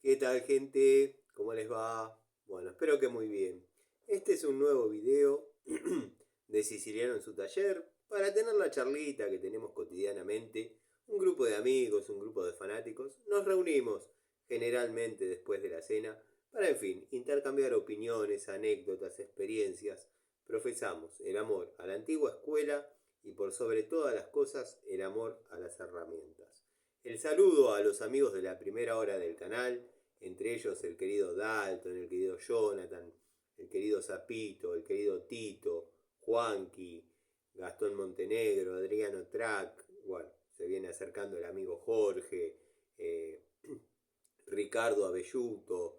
¿Qué tal, gente? ¿Cómo les va? Bueno, espero que muy bien. Este es un nuevo video de Siciliano en su taller para tener la charlita que tenemos cotidianamente. Un grupo de amigos, un grupo de fanáticos, nos reunimos generalmente después de la cena para, en fin, intercambiar opiniones, anécdotas, experiencias. Profesamos el amor a la antigua escuela y por sobre todas las cosas el amor a las herramientas. El saludo a los amigos de la primera hora del canal, entre ellos el querido Dalton, el querido Jonathan, el querido Zapito, el querido Tito, Juanqui, Gastón Montenegro, Adriano Track, bueno, se viene acercando el amigo Jorge, Ricardo Abelluto,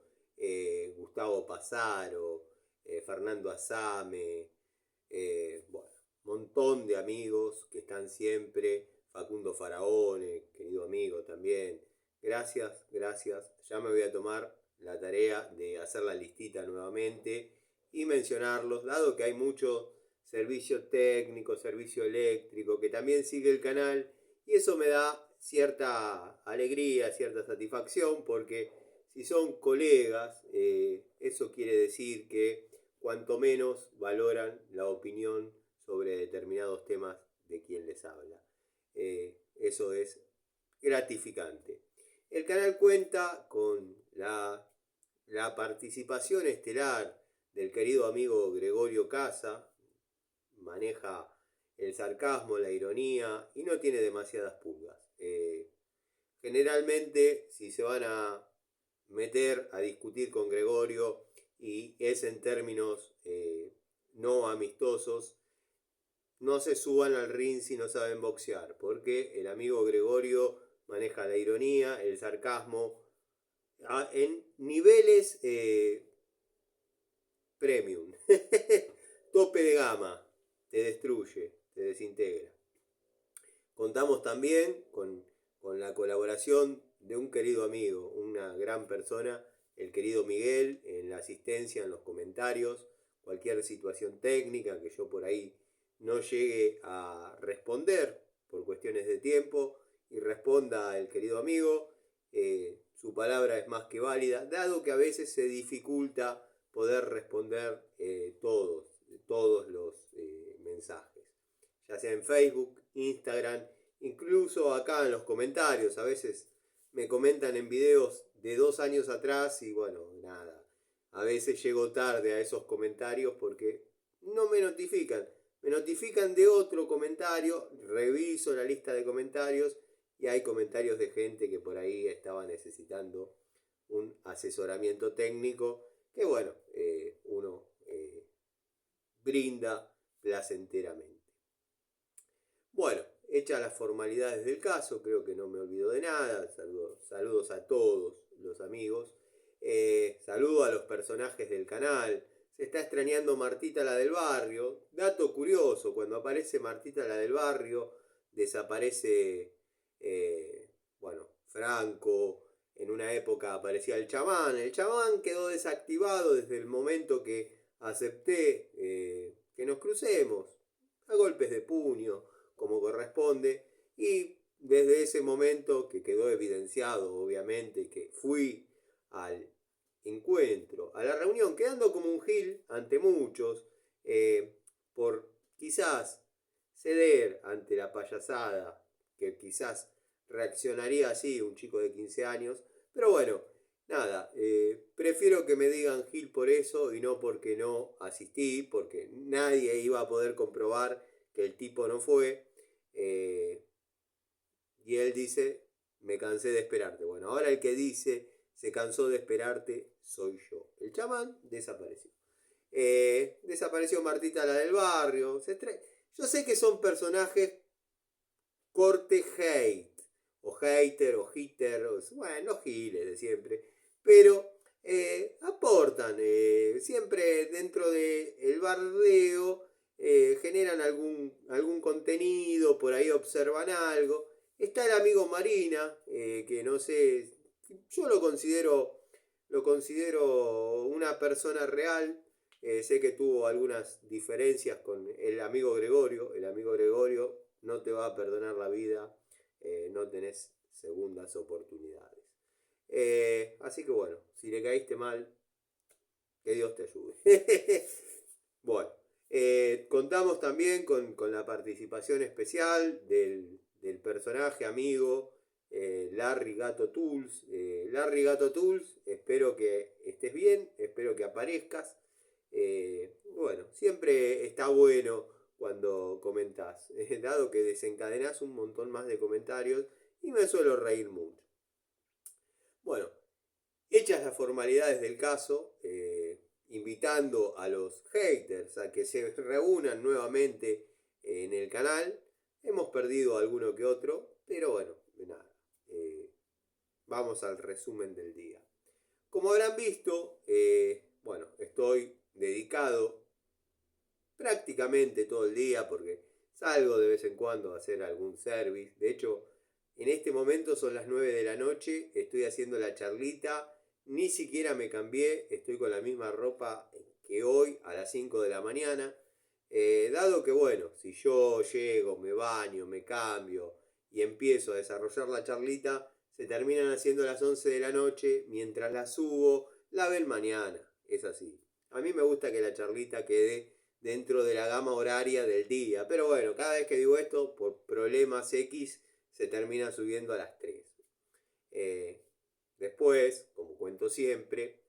Gustavo Pasaro, Fernando Asame, bueno, montón de amigos que están siempre, Facundo Faraone, querido amigo también. Gracias, gracias. Ya me voy a tomar la tarea de hacer la listita nuevamente y mencionarlos, dado que hay mucho servicio técnico, servicio eléctrico, que también sigue el canal, y eso me da cierta alegría, cierta satisfacción, porque si son colegas, eso quiere decir que cuanto menos valoran la opinión sobre determinados temas de quien les habla. Eso es gratificante. El canal cuenta con la participación estelar del querido amigo Gregorio Casa, maneja el sarcasmo, la ironía y no tiene demasiadas pulgas. Generalmente, si se van a meter a discutir con Gregorio y es en términos no amistosos, no se suban al ring si no saben boxear, porque el amigo Gregorio maneja la ironía, el sarcasmo, en niveles premium. Tope de gama, te destruye, te desintegra. Contamos también con la colaboración de un querido amigo, una gran persona, el querido Miguel, en la asistencia, en los comentarios, cualquier situación técnica que yo por ahí no llegue a responder por cuestiones de tiempo y responda el querido amigo, su palabra es más que válida, dado que a veces se dificulta poder responder todos los mensajes, ya sea en Facebook, Instagram, incluso acá en los comentarios. A veces me comentan en videos de 2 años atrás y bueno, nada, a veces llego tarde a esos comentarios porque no me notifican. Me notifican de otro comentario, reviso la lista de comentarios y hay comentarios de gente que por ahí estaba necesitando un asesoramiento técnico que bueno, uno brinda placenteramente. Bueno, hechas las formalidades del caso, creo que no me olvido de nada. Saludos a todos los amigos. Saludo a los personajes del canal. Se está extrañando Martita la del barrio. Dato curioso, cuando aparece Martita la del barrio, desaparece, bueno, Franco. En una época aparecía el chamán. El chamán quedó desactivado desde el momento que acepté que nos crucemos a golpes de puño, como corresponde, y desde ese momento que quedó evidenciado, obviamente, que fui al encuentro, a la reunión, quedando como un gil ante muchos, por quizás ceder ante la payasada, que quizás reaccionaría así un chico de 15 años, pero bueno, nada, prefiero que me digan Gil por eso y no porque no asistí, porque nadie iba a poder comprobar que el tipo no fue. Y él dice, me cansé de esperarte. Bueno, ahora el que dice, se cansó de esperarte, soy yo. El chamán desapareció. Desapareció Martita la del barrio. Yo sé que son personajes corte hate, o hater, o hitter, bueno, no giles de siempre, pero aportan, siempre dentro del bardeo, generan algún contenido, por ahí observan algo. Está el amigo Marina, que no sé, yo lo considero una persona real. Sé que tuvo algunas diferencias con el amigo Gregorio. El amigo Gregorio no te va a perdonar la vida. No tenés segundas oportunidades. Así que bueno, si le caíste mal, que Dios te ayude. Bueno, contamos también con la participación especial del personaje amigo Larry Gato Tools. Larry Gato Tools, espero que estés bien, espero que aparezcas. Bueno, siempre está bueno cuando comentás, dado que desencadenás un montón más de comentarios y me suelo reír mucho. Bueno, hechas las formalidades del caso, invitando a los haters a que se reúnan nuevamente en el canal. Hemos perdido alguno que otro, pero bueno, nada. Vamos al resumen del día. Como habrán visto, bueno, estoy dedicado prácticamente todo el día porque salgo de vez en cuando a hacer algún service. De hecho, en este momento son las 9 de la noche, estoy haciendo la charlita, ni siquiera me cambié, estoy con la misma ropa que hoy a las 5 de la mañana. Dado que bueno, si yo llego, me baño, me cambio y empiezo a desarrollar la charlita, se terminan haciendo las 11 de la noche, mientras la subo, la ven mañana, es así. A mí me gusta que la charlita quede dentro de la gama horaria del día, pero bueno, cada vez que digo esto, por problemas X, se termina subiendo a las 3. Después, como cuento siempre,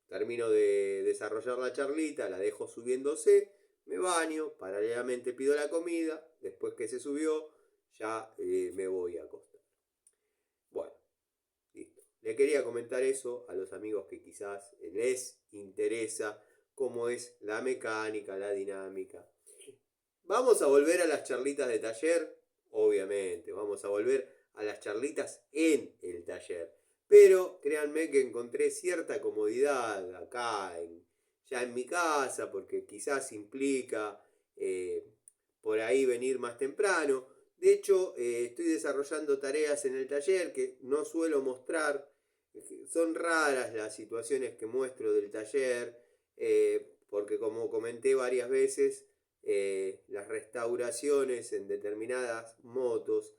termino de desarrollar la charlita, la dejo subiéndose, me baño, paralelamente pido la comida, después que se subió, ya me voy a acostar. Bueno, listo. Le quería comentar eso a los amigos que quizás les interesa cómo es la mecánica, la dinámica. Vamos a volver a las charlitas de taller, obviamente, vamos a volver a las charlitas en el taller. Pero créanme que encontré cierta comodidad acá, ya en mi casa, porque quizás implica por ahí venir más temprano. De hecho, estoy desarrollando tareas en el taller que no suelo mostrar. Son raras las situaciones que muestro del taller, porque como comenté varias veces, las restauraciones en determinadas motos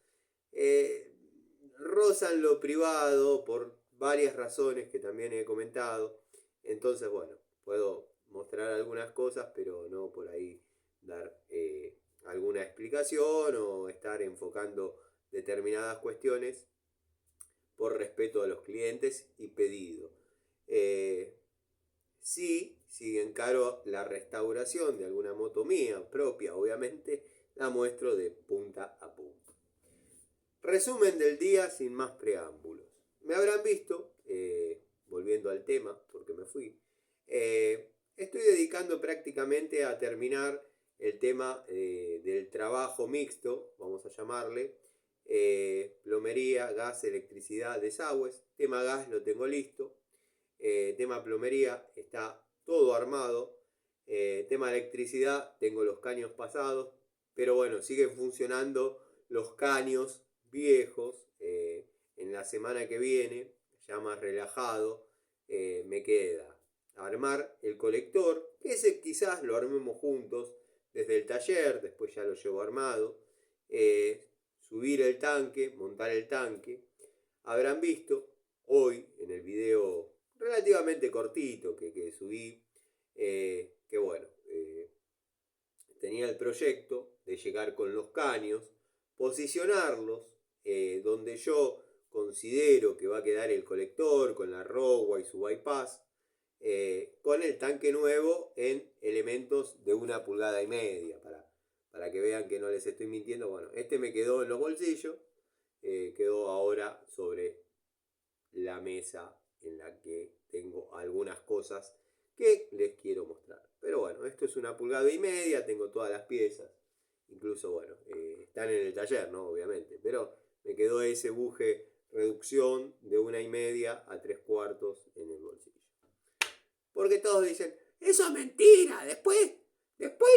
rozan lo privado por varias razones que también he comentado. Entonces, bueno, puedo mostrar algunas cosas, pero no por ahí dar alguna explicación o estar enfocando determinadas cuestiones por respeto a los clientes y pedido. Sí encaro la restauración de alguna moto mía propia, obviamente, la muestro de punta a punta. Resumen del día sin más preámbulos. Me habrán visto, volviendo al tema, porque me fui, estoy dedicando prácticamente a terminar el tema del trabajo mixto, vamos a llamarle, plomería, gas, electricidad, desagües. Tema gas lo tengo listo. Tema plomería está todo armado. Tema electricidad, tengo los caños pasados, pero bueno, siguen funcionando los caños viejos. En la semana que viene, ya más relajado, me queda armar el colector. Ese quizás lo armemos juntos desde el taller, después ya lo llevo armado. Subir el tanque, montar el tanque. Habrán visto hoy en el video relativamente cortito que subí, que bueno, tenía el proyecto de llegar con los caños, posicionarlos donde yo considero que va a quedar el colector con la rogua y su bypass, con el tanque nuevo en elementos de 1,5 pulgadas para que vean que no les estoy mintiendo. Bueno, este me quedó en los bolsillos, quedó ahora sobre la mesa en la que tengo algunas cosas que les quiero mostrar. Pero bueno, esto es 1,5 pulgadas, tengo todas las piezas. Incluso, bueno, están en el taller, ¿no? Obviamente. Pero me quedó ese buje reducción de 1,5 a 3/4 en el bolsillo. Porque todos dicen, eso es mentira, después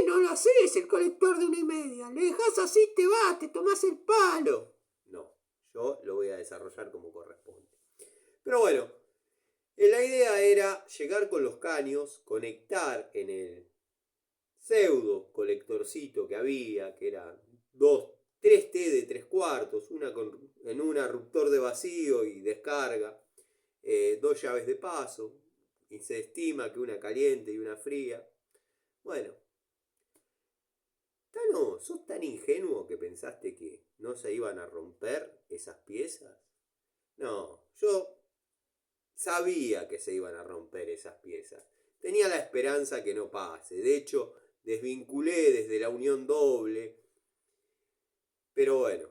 no lo haces el colector de 1,5. Le dejas así, te vas, te tomás el palo. No, yo lo voy a desarrollar como corresponde. Pero bueno, la idea era llegar con los caños, conectar en el pseudo colectorcito que había, que eran 3T de 3/4, en una ruptor de vacío y descarga. 2 llaves de paso, y se estima que una caliente y una fría. Bueno, Tano, ¿sos tan ingenuo que pensaste que no se iban a romper esas piezas? No, yo sabía que se iban a romper esas piezas. Tenía la esperanza que no pase. De hecho, desvinculé desde la unión doble. Pero bueno,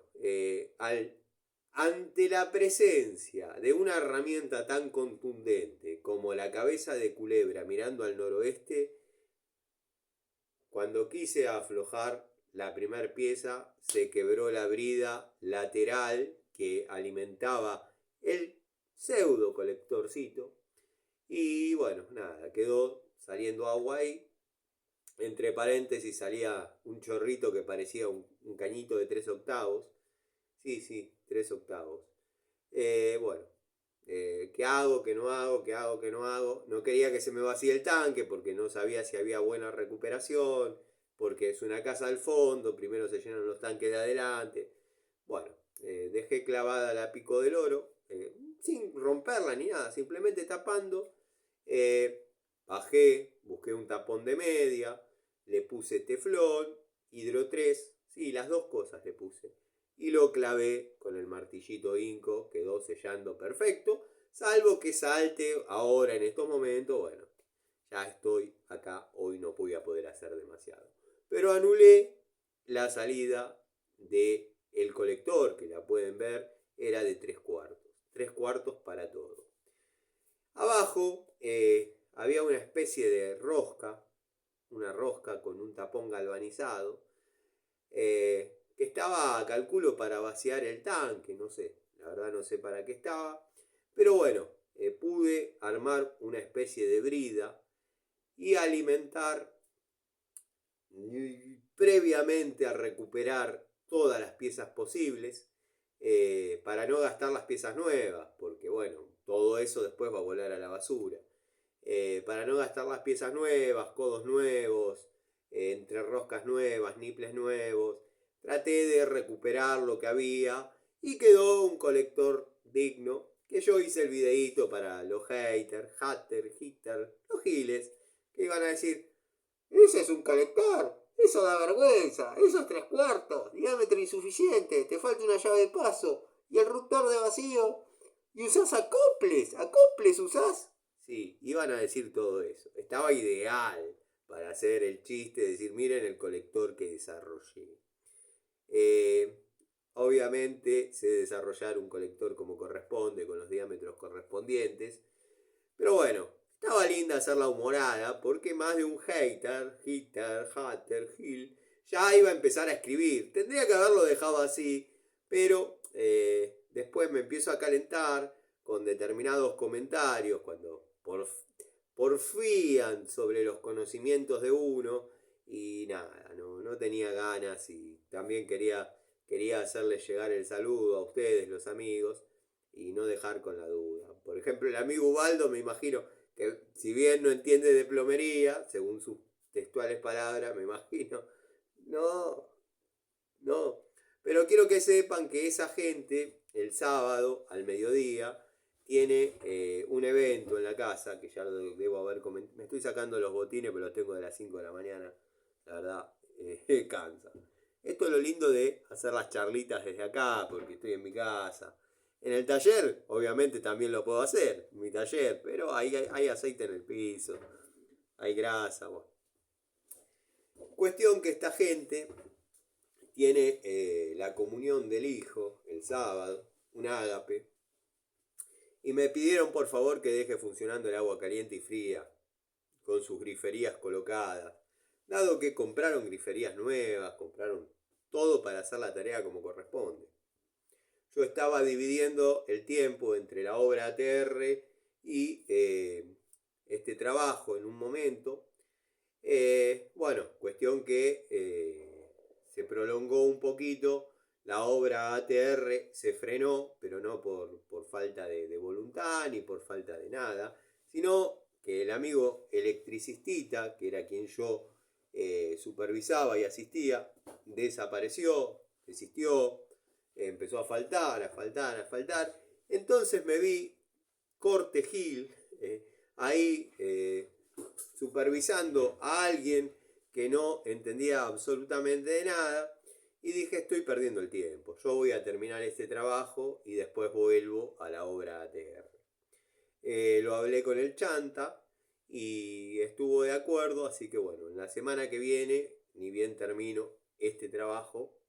ante la presencia de una herramienta tan contundente como la cabeza de culebra mirando al noroeste, cuando quise aflojar la primera pieza, se quebró la brida lateral que alimentaba el pseudo colectorcito. Y bueno, nada, quedó saliendo agua ahí. Entre paréntesis salía un chorrito que parecía un cañito de 3 octavos. Sí, 3 octavos. Bueno, ¿qué hago? ¿Qué no hago? ¿Qué hago? ¿Qué no hago? No quería que se me vacíe el tanque porque no sabía si había buena recuperación, porque es una casa al fondo, primero se llenan los tanques de adelante. Bueno, dejé clavada la pico del oro, sin romperla ni nada, simplemente tapando. Bajé, busqué un tapón de media, le puse teflón, hidro 3, sí, las dos cosas le puse. Y lo clavé con el martillito Inco, quedó sellando perfecto, salvo que salte ahora en estos momentos, bueno, ya estoy acá, hoy no voy a poder hacer demasiado. Pero anulé la salida de el colector, que la pueden ver, era de 3/4. 3/4 para todo. Abajo había una especie de rosca, una rosca con un tapón galvanizado, que estaba, calculo, para vaciar el tanque, no sé, la verdad no sé para qué estaba, pero bueno, pude armar una especie de brida y alimentar previamente a recuperar todas las piezas posibles, para no gastar las piezas nuevas, porque bueno, todo eso después va a volar a la basura. Para no gastar las piezas nuevas, codos nuevos, entre roscas nuevas, niples nuevos, traté de recuperar lo que había y quedó un colector digno, que yo hice el videíto para los haters, los giles, que iban a decir, ese es un colector, eso da vergüenza, eso es 3/4, diámetro insuficiente, te falta una llave de paso y el ruptor de vacío. Y usás acoples usás. Sí, iban a decir todo eso. Estaba ideal para hacer el chiste, decir, miren el colector que desarrollé. Obviamente sé desarrollar un colector como corresponde, con los diámetros correspondientes. Pero bueno, estaba linda hacer la humorada porque más de un hater, Gil, ya iba a empezar a escribir. Tendría que haberlo dejado así, pero después me empiezo a calentar con determinados comentarios cuando porfían sobre los conocimientos de uno y nada, no tenía ganas y también quería hacerles llegar el saludo a ustedes, los amigos, y no dejar con la duda. Por ejemplo, el amigo Ubaldo, me imagino que si bien no entiende de plomería, según sus textuales palabras, me imagino, no, no. Pero quiero que sepan que esa gente, el sábado al mediodía, tiene un evento en la casa, que ya lo debo haber comentado. Me estoy sacando los botines, pero los tengo de las 5 de la mañana. La verdad, cansa. Esto es lo lindo de hacer las charlitas desde acá, porque estoy en mi casa. En el taller, obviamente, también lo puedo hacer, mi taller, pero hay aceite en el piso, hay grasa. Bueno. Cuestión que esta gente tiene la comunión del hijo el sábado, un ágape, y me pidieron por favor que deje funcionando el agua caliente y fría, con sus griferías colocadas, dado que compraron griferías nuevas, compraron todo para hacer la tarea como corresponde. Yo estaba dividiendo el tiempo entre la obra ATR y este trabajo en un momento. Bueno, cuestión que se prolongó un poquito. La obra ATR se frenó, pero no por falta de voluntad ni por falta de nada, sino que el amigo electricistita, que era quien yo supervisaba y asistía, desapareció, desistió, empezó a faltar. Entonces me vi corte gil, ahí supervisando a alguien que no entendía absolutamente de nada, y dije, estoy perdiendo el tiempo, yo voy a terminar este trabajo y después vuelvo a la obra ATR. Lo hablé con el chanta y estuvo de acuerdo, así que bueno, en la semana que viene, ni bien termino este trabajo,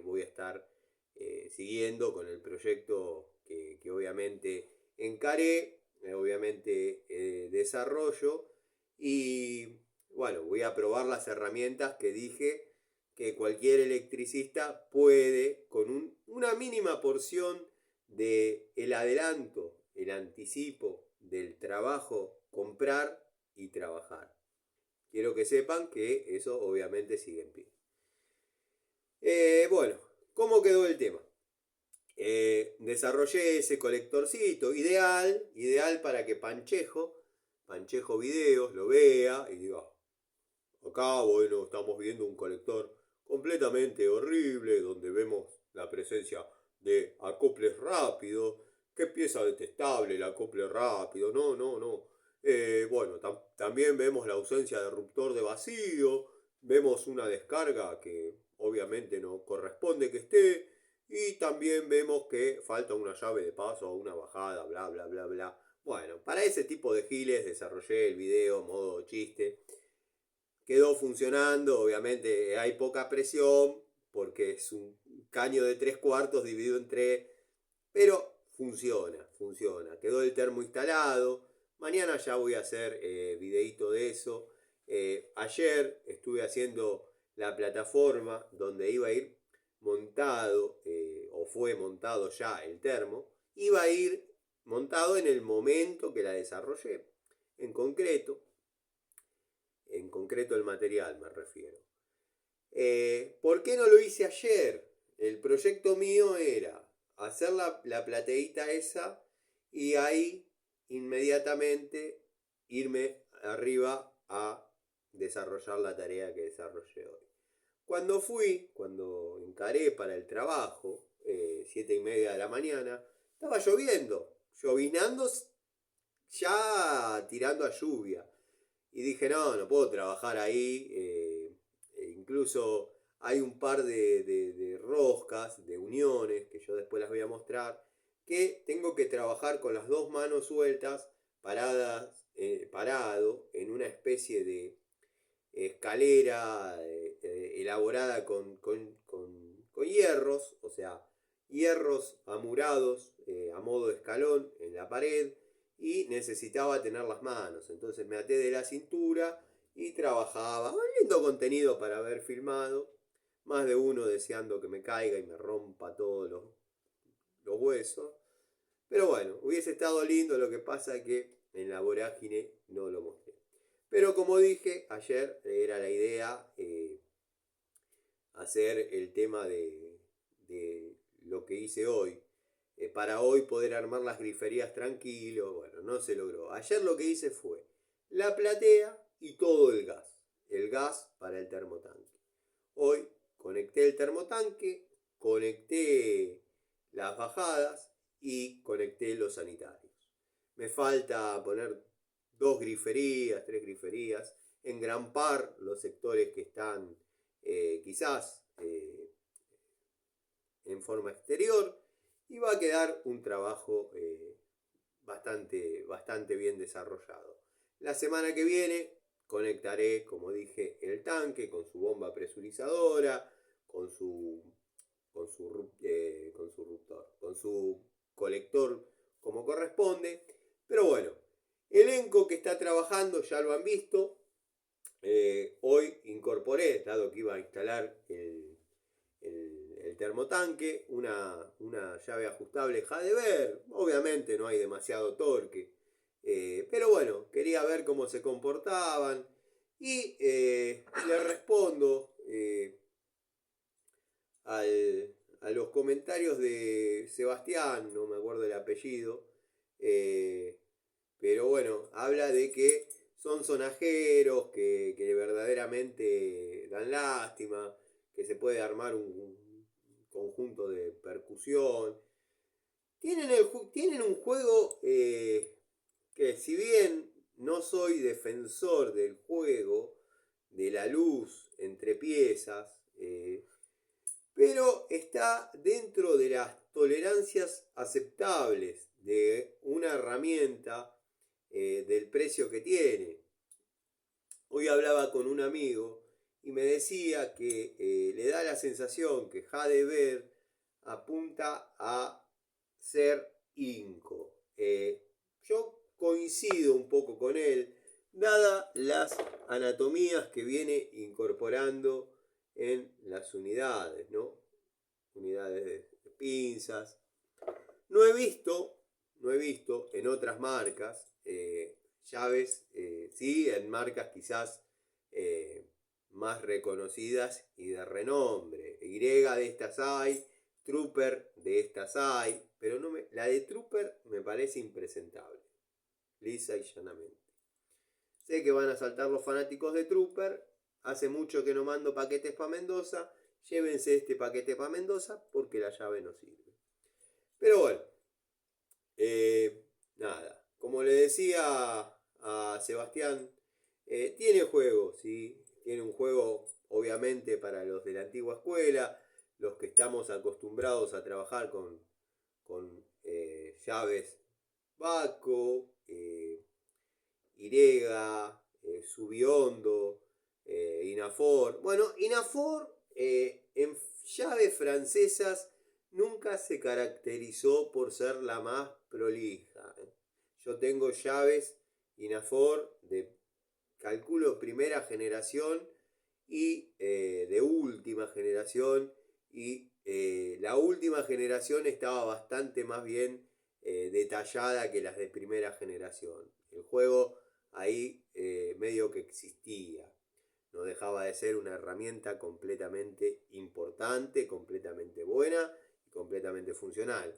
voy a estar siguiendo con el proyecto que obviamente encaré, obviamente desarrollo, y bueno, voy a probar las herramientas que dije que cualquier electricista puede, con una mínima porción de el adelanto, el anticipo del trabajo, comprar y trabajar. Quiero que sepan que eso obviamente sigue en pie. Bueno, ¿cómo quedó el tema? Desarrollé ese colectorcito ideal para que Panchejo Videos lo vea y diga, acá bueno, estamos viendo un colector completamente horrible donde vemos la presencia de acoples rápidos. Qué pieza detestable el acople rápido, no. Bueno, también vemos la ausencia de ruptor de vacío, vemos una descarga que obviamente no corresponde que esté, y también vemos que falta una llave de paso o una bajada, bla, bla, bla, bla. Bueno, para ese tipo de giles desarrollé el video modo chiste. Quedó funcionando, obviamente hay poca presión, porque es un caño de 3/4 dividido en 3, pero funciona. Quedó el termo instalado. Mañana ya voy a hacer videíto de eso. Ayer estuve haciendo la plataforma donde iba a ir montado, o fue montado ya el termo. Iba a ir montado en el momento que la desarrollé. En concreto el material me refiero. ¿Por qué no lo hice ayer? El proyecto mío era hacer la plateíta esa y ahí inmediatamente irme arriba a desarrollar la tarea que desarrollé hoy. Cuando encaré para el trabajo, 7:30 de la mañana, estaba llovinando ya tirando a lluvia. Y dije, no puedo trabajar ahí. Incluso hay un par de roscas, de uniones, que yo después las voy a mostrar, que tengo que trabajar con las dos manos sueltas, parado, en una especie de escalera elaborada con hierros, o sea, hierros amurados a modo de escalón en la pared, y necesitaba tener las manos. Entonces me até de la cintura y trabajaba. Un lindo contenido para haber filmado. Más de uno deseando que me caiga y me rompa todos los huesos. Pero bueno, hubiese estado lindo, lo que pasa es que en la vorágine no lo mostré. Pero como dije, ayer era la idea hacer el tema de lo que hice hoy. Para hoy poder armar las griferías tranquilo. Bueno, no se logró. Ayer lo que hice fue la platea y todo el gas. El gas para el termotanque. Hoy conecté el termotanque, conecté las bajadas y conecté los sanitarios. Me falta poner 2 griferías, 3 griferías, engrampar los sectores que están quizás en forma exterior, y va a quedar un trabajo bastante bien desarrollado. La semana que viene conectaré, como dije, el tanque con su bomba presurizadora, con su colector como corresponde. Pero bueno, elenco que está trabajando, ya lo han visto. Hoy incorporé, dado que iba a instalar el termotanque, una llave ajustable Jadever. Obviamente no hay demasiado torque, pero bueno, quería ver cómo se comportaban, y le respondo a los comentarios de Sebastián, no me acuerdo el apellido, pero bueno, habla de que son sonajeros, que verdaderamente dan lástima, que se puede armar un conjunto de percusión. Tienen un juego que si bien no soy defensor del juego, de la luz entre piezas, pero está dentro de las tolerancias aceptables de una herramienta del precio que tiene. Hoy hablaba con un amigo y me decía que le da la sensación que Hadever apunta a ser Inco. Yo coincido un poco con él, dadas las anatomías que viene incorporando en las unidades, ¿no? Unidades de pinzas. No he visto en otras marcas llaves, sí, en marcas quizás más reconocidas y de renombre. Y de estas hay, Trooper de estas hay, pero la de Trooper me parece impresentable, lisa y llanamente. Sé que van a saltar los fanáticos de Trooper, hace mucho que no mando paquetes para Mendoza, llévense este paquete para Mendoza porque la llave no sirve. Pero bueno, nada, como le decía a Sebastián, tiene juego, ¿sí? Tiene un juego obviamente para los de la antigua escuela, los que estamos acostumbrados a trabajar con llaves Baco, Irega, Subiondo, Inafor. Bueno, Inafor en llaves francesas nunca se caracterizó por ser la más prolija. Yo tengo llaves Inafor de, calculo, primera generación y de última generación. Y la última generación estaba bastante más bien detallada que las de primera generación. El juego ahí medio que existía. No dejaba de ser una herramienta completamente importante, completamente buena y completamente funcional.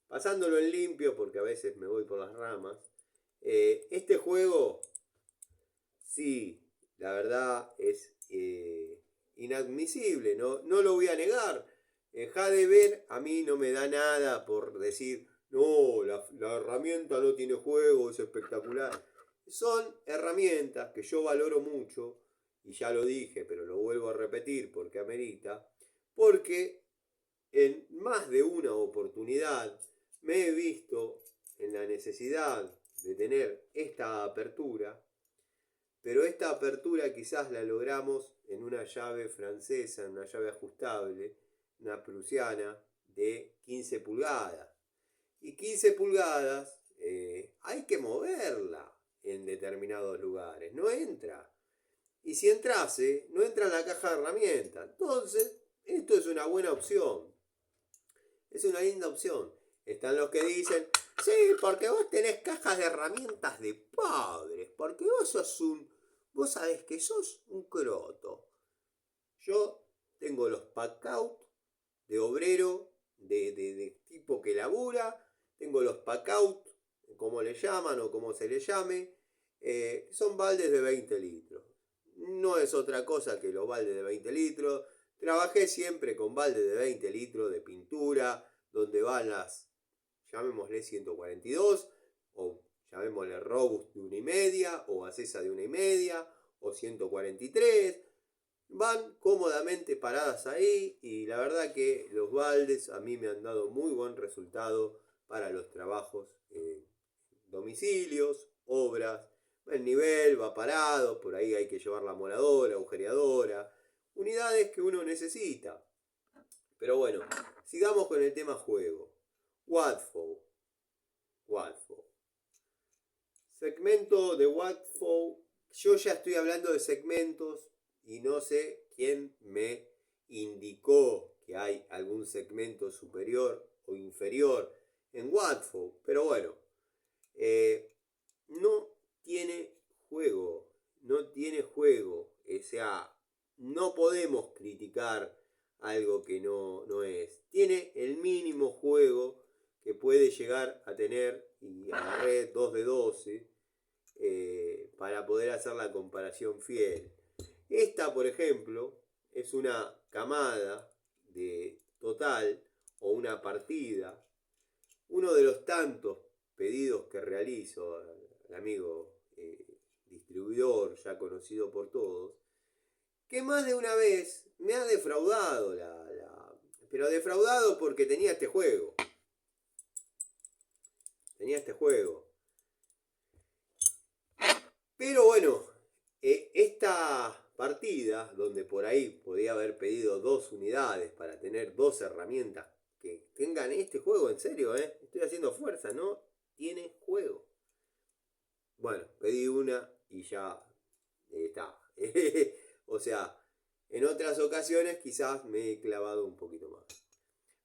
Pasándolo en limpio, porque a veces me voy por las ramas, este juego, sí, la verdad es inadmisible, no lo voy a negar. Hadever a mí no me da nada por decir, no, la herramienta no tiene juego, es espectacular. Son herramientas que yo valoro mucho, y ya lo dije, pero lo vuelvo a repetir porque amerita, porque en más de una oportunidad me he visto en la necesidad de tener esta apertura, pero esta apertura quizás la logramos en una llave francesa, en una llave ajustable, una prusiana de 15 pulgadas. Y 15 pulgadas hay que moverla en determinados lugares, no entra. Y si entrase, no entra en la caja de herramientas. Entonces, esto es una buena opción. Es una linda opción. Están los que dicen, sí, porque vos tenés cajas de herramientas de pobres, porque vos sabés que sos un croto. Yo tengo los pack-out de obrero, de tipo que labura, tengo los pack-out, como le llaman o como se le llame, son baldes de 20 litros. No es otra cosa que los baldes de 20 litros. Trabajé siempre con baldes de 20 litros de pintura, donde van las, llamémosle 142, o llamémosle Robust de 1,5, o Acesa de 1,5, o 143. Van cómodamente paradas ahí y la verdad que los baldes a mí me han dado muy buen resultado para los trabajos, domicilios, obras. El nivel va parado, por ahí hay que llevar la moladora, agujereadora, unidades que uno necesita. Pero bueno, sigamos con el tema juego. Wadfow. Segmento de Wadfow. Yo ya estoy hablando de segmentos y no sé quién me indicó que hay algún segmento superior o inferior en Wadfow. Pero bueno, no tiene juego. O sea, no podemos criticar algo que no es. Tiene el mínimo juego que puede llegar a tener, y agarré 2 de 12 para poder hacer la comparación fiel. Esta, por ejemplo, es una camada de total o una partida, uno de los tantos pedidos que realizo al amigo distribuidor ya conocido por todos, que más de una vez me ha defraudado pero defraudado porque tenía este juego. Pero bueno, esta partida, donde por ahí podía haber pedido 2 unidades para tener 2 herramientas que tengan este juego, en serio, estoy haciendo fuerza, ¿no? Tiene juego. Bueno, pedí una y ya está. O sea, en otras ocasiones quizás me he clavado un poquito más.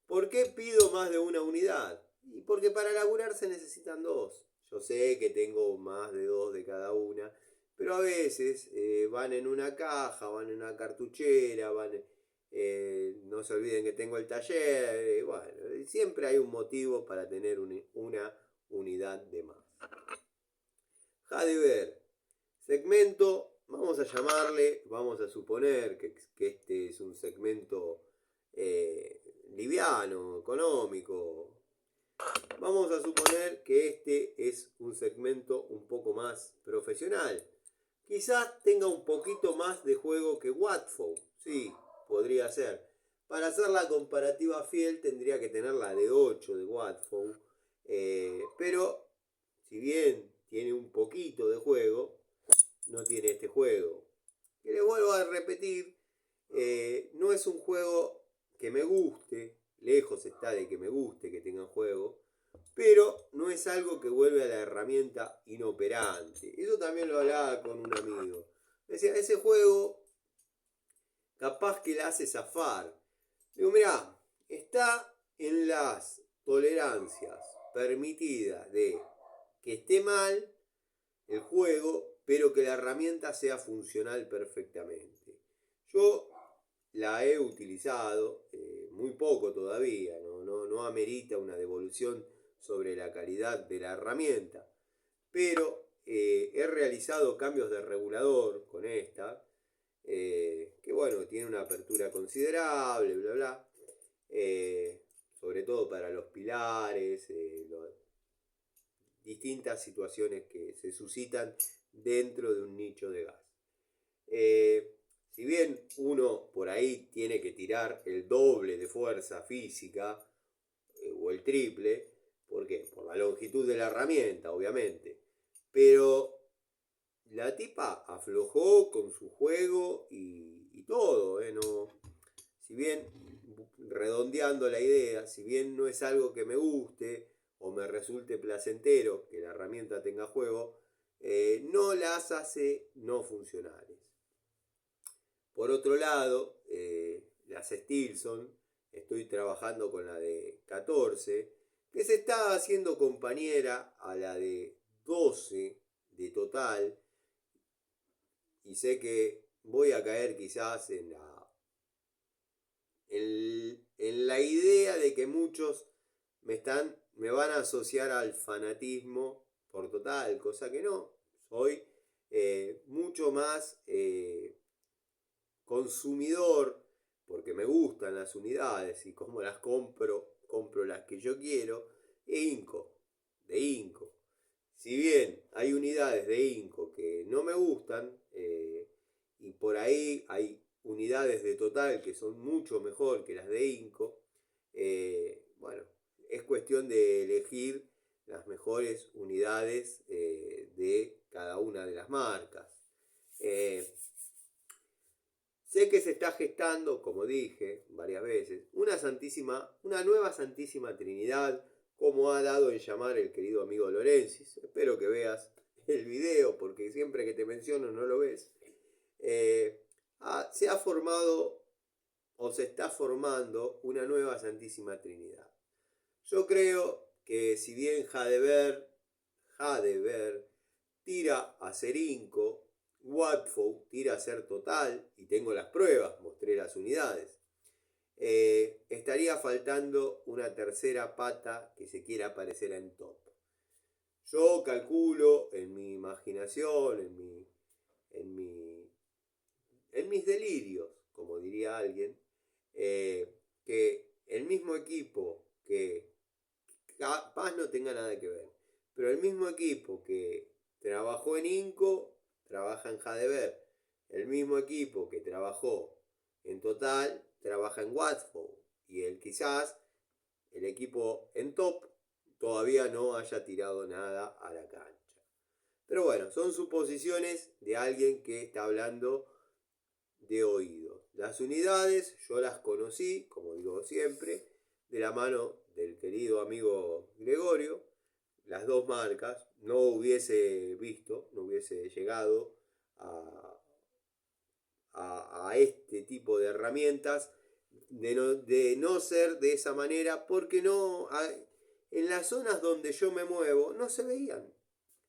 ¿Por qué pido más de una unidad? Y porque para laburar se necesitan 2. Yo sé que tengo más de 2 de cada una, pero a veces van en una caja, van en una cartuchera, no se olviden que tengo el taller. Bueno, siempre hay un motivo para tener una unidad de más. Hadever, segmento, vamos a llamarle, vamos a suponer que este es un segmento liviano, económico. Vamos a suponer que este es un segmento un poco más profesional. Quizás tenga un poquito más de juego que Watford. Sí, podría ser. Para hacer la comparativa fiel tendría que tener la de 8 de Watford. Pero si bien tiene un poquito de juego, no tiene este juego. Que les vuelvo a repetir, no es un juego que me guste, lejos está de que me guste que tenga juego, pero no es algo que vuelve a la herramienta inoperante. Eso también lo hablaba con un amigo. Decía, ese juego capaz que la hace zafar. Digo, mirá, está en las tolerancias permitidas de que esté mal el juego, pero que la herramienta sea funcional perfectamente. Yo la he utilizado muy poco todavía, no amerita una devolución sobre la calidad de la herramienta, pero he realizado cambios de regulador con esta, que bueno, tiene una apertura considerable, bla bla, sobre todo para los pilares, distintas situaciones que se suscitan dentro de un nicho de gas. Si bien uno por ahí tiene que tirar el doble de fuerza física o el triple, ¿por qué? Por la longitud de la herramienta, obviamente. Pero la tipa aflojó con su juego y todo, no, si bien, redondeando la idea, si bien no es algo que me guste o me resulte placentero que la herramienta tenga juego, no las hace no funcionales. Por otro lado, las Stilson, estoy trabajando con la de 14, que se está haciendo compañera a la de 12 de total, y sé que voy a caer quizás en la idea de que muchos me van a asociar al fanatismo por total, cosa que no. Soy mucho más consumidor, porque me gustan las unidades y como las compro las que yo quiero, de Inco. Si bien hay unidades de Inco que no me gustan, y por ahí hay unidades de Total que son mucho mejor que las de Inco, bueno, es cuestión de elegir las mejores unidades de cada una de las marcas. Sé que se está gestando, como dije varias veces, una nueva Santísima Trinidad, como ha dado en llamar el querido amigo Lorensis. Espero que veas el video, porque siempre que te menciono no lo ves. Se ha formado o se está formando una nueva Santísima Trinidad. Yo creo que si bien Hadever tira a ser Inco, Watford tira a ser Total, y tengo las pruebas, mostré las unidades. Estaría faltando una tercera pata que se quiera parecer en Top. Yo calculo en mi imaginación, en mis delirios, como diría alguien, que el mismo equipo que capaz no tenga nada que ver, Pero el mismo equipo que trabajó en Inco, trabaja en Jadever. El mismo equipo que trabajó en Total, trabaja en Watford. Y quizás el equipo en top todavía no haya tirado nada a la cancha. Pero bueno, son suposiciones de alguien que está hablando de oído. Las unidades yo las conocí, como digo siempre, de la mano del querido amigo Gregorio. Las dos marcas, no hubiese visto, no hubiese llegado a este tipo de herramientas de no ser de esa manera, porque en las zonas donde yo me muevo no se veían,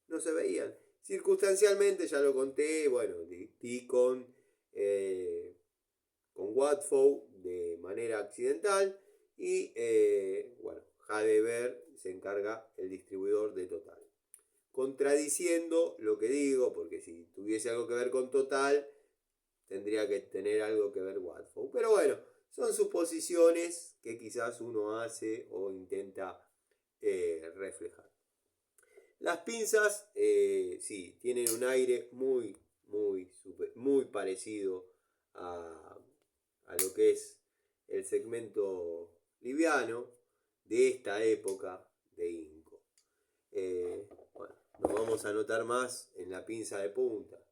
no se veían. Circunstancialmente, ya lo conté, bueno, di con Watford de manera accidental y bueno, Jadever se encarga el distribuidor de Total. Contradiciendo lo que digo, porque si tuviese algo que ver con Total, tendría que tener algo que ver Watford. Pero bueno, son suposiciones que quizás uno hace o intenta reflejar. Las pinzas, sí, tienen un aire muy parecido a lo que es el segmento liviano de esta época de Inco. Bueno, nos vamos a notar más en la pinza de punta.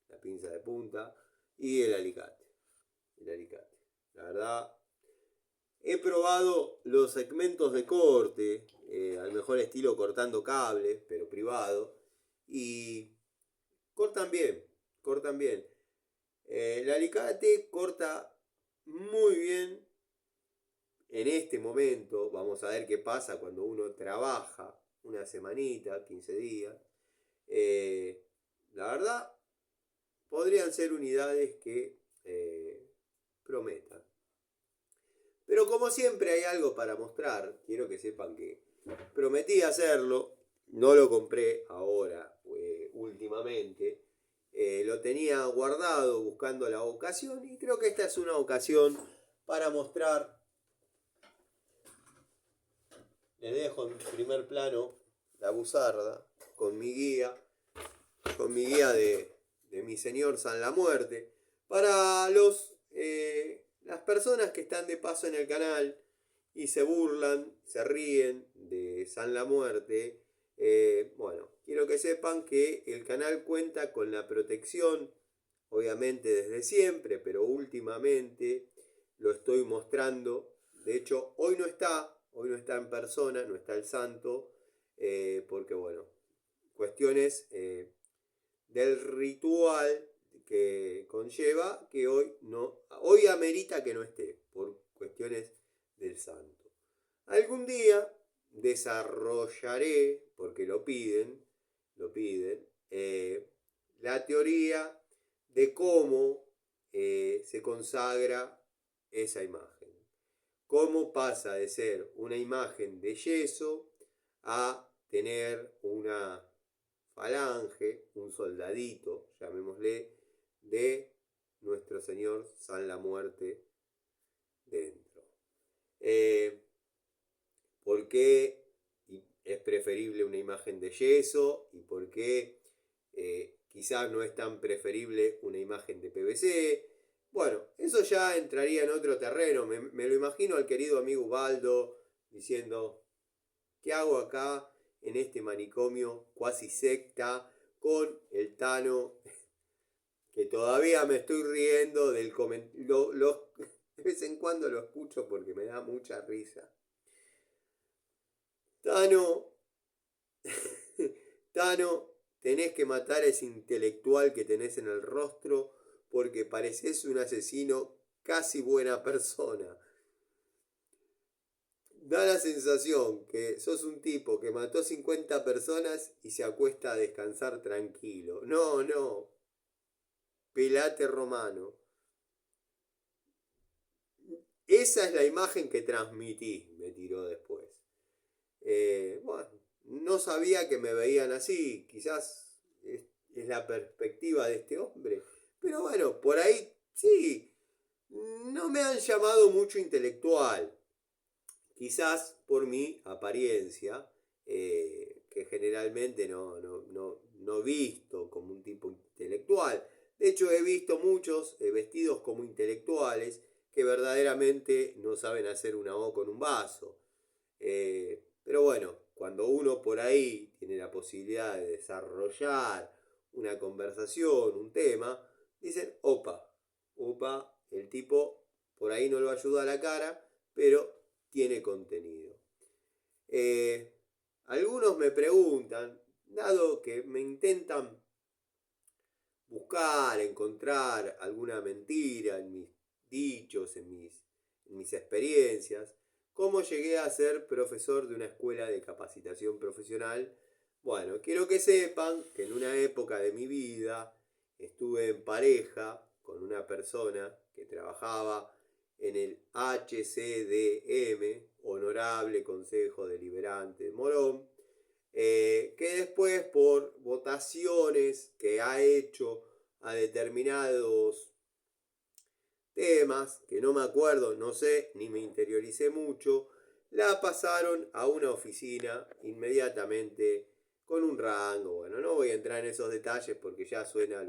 La pinza de punta y el alicate. El alicate. La verdad, he probado los segmentos de corte, al mejor estilo cortando cables, pero privado, y cortan bien, cortan bien. El alicate corta muy bien en este momento. Vamos a ver qué pasa cuando uno trabaja una semanita, 15 días. La verdad, podrían ser unidades que prometan. Pero como siempre hay algo para mostrar, quiero que sepan que prometí hacerlo, no lo compré ahora, últimamente, lo tenía guardado buscando la ocasión y creo que esta es una ocasión para mostrar. Les dejo en primer plano la buzarda con mi guía de mi señor San la Muerte, para las personas que están de paso en el canal y se burlan, se ríen de San la Muerte. Bueno, quiero que sepan que el canal cuenta con la protección, obviamente desde siempre, pero últimamente lo estoy mostrando. De hecho, hoy no está en persona, no está el santo, porque bueno, cuestiones del ritual que conlleva que hoy amerita que no esté por cuestiones del santo. Algún día desarrollaré, porque lo piden, la teoría de cómo se consagra esa imagen. Cómo pasa de ser una imagen de yeso a tener una falange, un soldadito, llamémosle, de nuestro Señor San la Muerte dentro. ¿Por qué es preferible una imagen de yeso? ¿Y por qué quizás no es tan preferible una imagen de PVC? Bueno, eso ya entraría en otro terreno. Me lo imagino al querido amigo Ubaldo diciendo, ¿qué hago acá en este manicomio cuasi secta con el Tano? Que todavía me estoy riendo del comentario. De vez en cuando lo escucho porque me da mucha risa. Tano, Tano, tenés que matar a ese intelectual que tenés en el rostro porque pareces un asesino casi buena persona. Da la sensación que sos un tipo que mató 50 personas y se acuesta a descansar tranquilo. No. Pelate romano. Esa es la imagen que transmití, me tiró después. Bueno, no sabía que me veían así. Quizás es la perspectiva de este hombre. Pero bueno, por ahí sí. No me han llamado mucho intelectual. Quizás por mi apariencia, generalmente no visto como un tipo intelectual. De hecho, he visto muchos vestidos como intelectuales que verdaderamente no saben hacer una O con un vaso. Pero bueno, cuando uno por ahí tiene la posibilidad de desarrollar una conversación, un tema, dicen, opa, el tipo por ahí no lo ayuda a la cara, pero tiene contenido. Algunos me preguntan, dado que me intentan buscar, encontrar alguna mentira en mis dichos, en mis experiencias, cómo llegué a ser profesor de una escuela de capacitación profesional. Bueno, quiero que sepan que en una época de mi vida estuve en pareja con una persona que trabajaba en el HCDM, Honorable Consejo Deliberante de Morón, que después por votaciones que ha hecho a determinados temas, que no me acuerdo, no sé, ni me interioricé mucho, la pasaron a una oficina inmediatamente con un rango. Bueno, no voy a entrar en esos detalles porque ya suena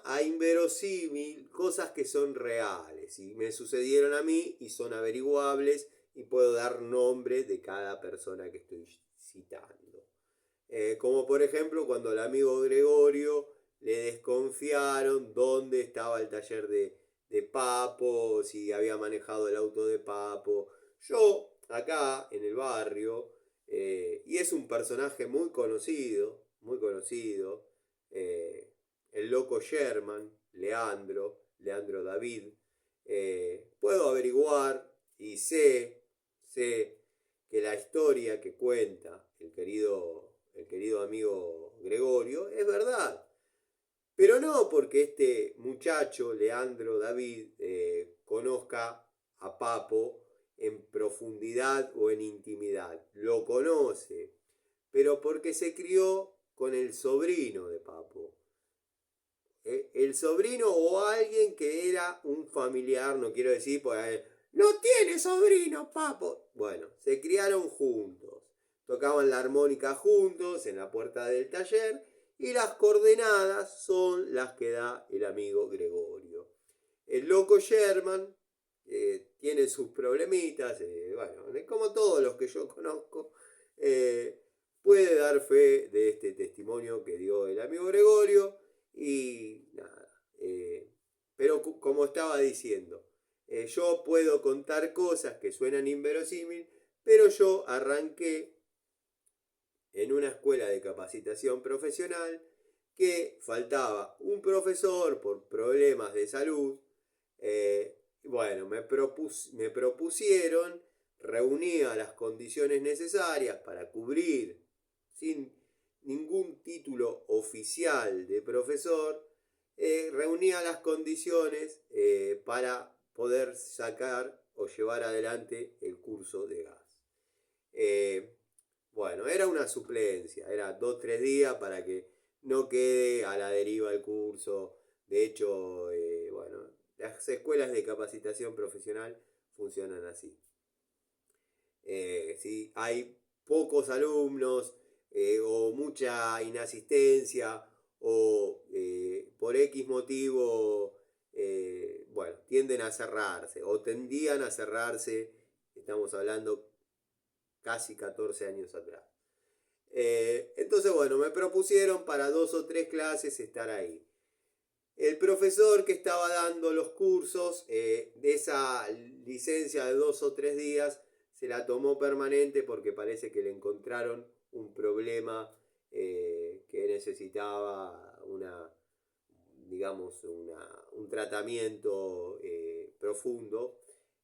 a inverosímil, cosas que son reales y me sucedieron a mí y son averiguables y puedo dar nombre de cada persona que estoy citando. Como por ejemplo cuando al amigo Gregorio le desconfiaron dónde estaba el taller de Papo, si había manejado el auto de Papo. Yo, acá en el barrio, y es un personaje muy conocido, el loco Sherman, Leandro David, puedo averiguar y sé que la historia que cuenta el querido amigo Gregorio es verdad. Pero no porque este muchacho, Leandro David, conozca a Papo en profundidad o en intimidad. Lo conoce, pero porque se crió con el sobrino de Papo. El sobrino o alguien que era un familiar, no quiero decir, pues no tiene sobrino, Papo. Bueno, se criaron juntos, tocaban la armónica juntos en la puerta del taller y las coordenadas son las que da el amigo Gregorio. El loco Sherman tiene sus problemitas, bueno, como todos los que yo conozco, puede dar fe de este testimonio que dio el amigo Gregorio y nada. Pero como estaba diciendo, yo puedo contar cosas que suenan inverosímil, pero yo arranqué en una escuela de capacitación profesional que faltaba un profesor por problemas de salud. Bueno, me propusieron, reunía las condiciones necesarias para cubrir sin ningún título oficial de profesor, reunía las condiciones para poder sacar o llevar adelante el curso de gas. Bueno, era una suplencia, era 2-3 días para que no quede a la deriva el curso. De hecho, bueno, las escuelas de capacitación profesional funcionan así. Si hay pocos alumnos o mucha inasistencia o por X motivo, bueno, tienden a cerrarse o tendían a cerrarse, estamos hablando casi 14 años atrás. Entonces, bueno, me propusieron para 2 o 3 clases estar ahí. El profesor que estaba dando los cursos de esa licencia de 2 o 3 días se la tomó permanente porque parece que le encontraron un problema que necesitaba un tratamiento profundo.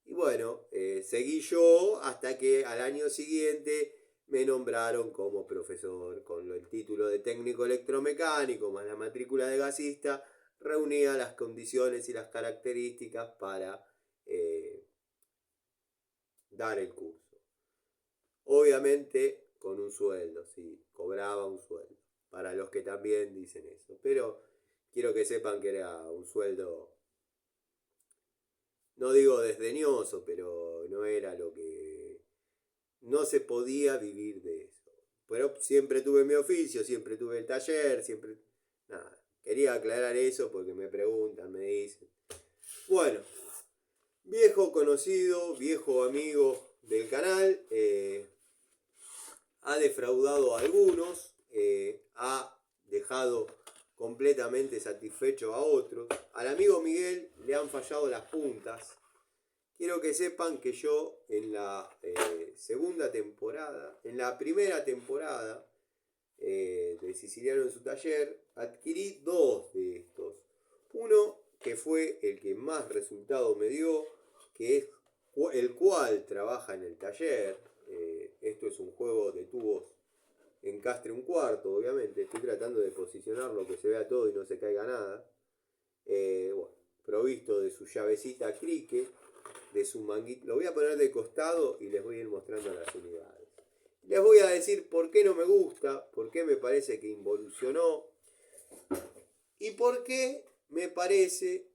Y bueno, seguí yo hasta que al año siguiente me nombraron como profesor con el título de técnico electromecánico más la matrícula de gasista. Reunía las condiciones y las características para dar el curso. Obviamente con un sueldo, sí, cobraba un sueldo. Para los que también dicen eso. Pero quiero que sepan que era un sueldo, no digo desdeñoso, pero no era lo que no se podía vivir de eso. Pero siempre tuve mi oficio, siempre tuve el taller, siempre... Nada, quería aclarar eso porque me preguntan, me dicen. Bueno, viejo conocido, viejo amigo del canal, ha defraudado a algunos, ha dejado completamente satisfecho a otros. Al amigo Miguel le han fallado las puntas. Quiero que sepan que yo en la segunda temporada, en la primera temporada de Siciliano en su taller, adquirí 2 de estos. Uno que fue el que más resultado me dio, que es el cual trabaja en el taller. Esto es un juego de tubos encastre un cuarto, obviamente. Estoy tratando de posicionarlo que se vea todo y no se caiga nada. Bueno, provisto de su llavecita crique, de su manguito. Lo voy a poner de costado y les voy a ir mostrando las unidades. Les voy a decir por qué no me gusta, por qué me parece que involucionó y por qué me parece,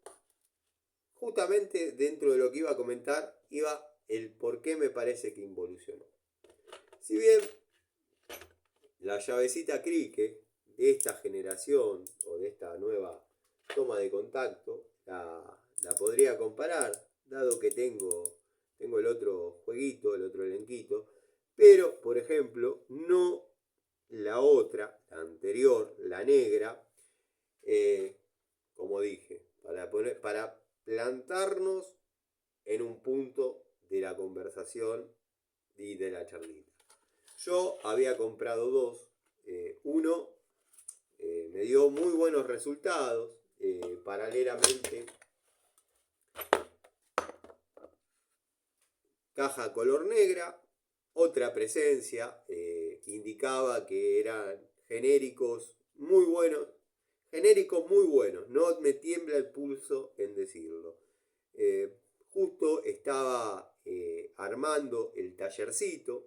justamente dentro de lo que iba a comentar, iba el por qué me parece que involucionó. Si bien la llavecita crique de esta generación o de esta nueva toma de contacto la podría comparar, dado que tengo el otro jueguito, el otro elenquito, pero por ejemplo no la otra, la anterior, la negra, como dije, para plantarnos en un punto de la conversación y de la charlita. Yo había comprado 2, uno me dio muy buenos resultados, paralelamente caja color negra, otra presencia, indicaba que eran genéricos muy buenos, no me tiembla el pulso en decirlo. Justo estaba armando el tallercito,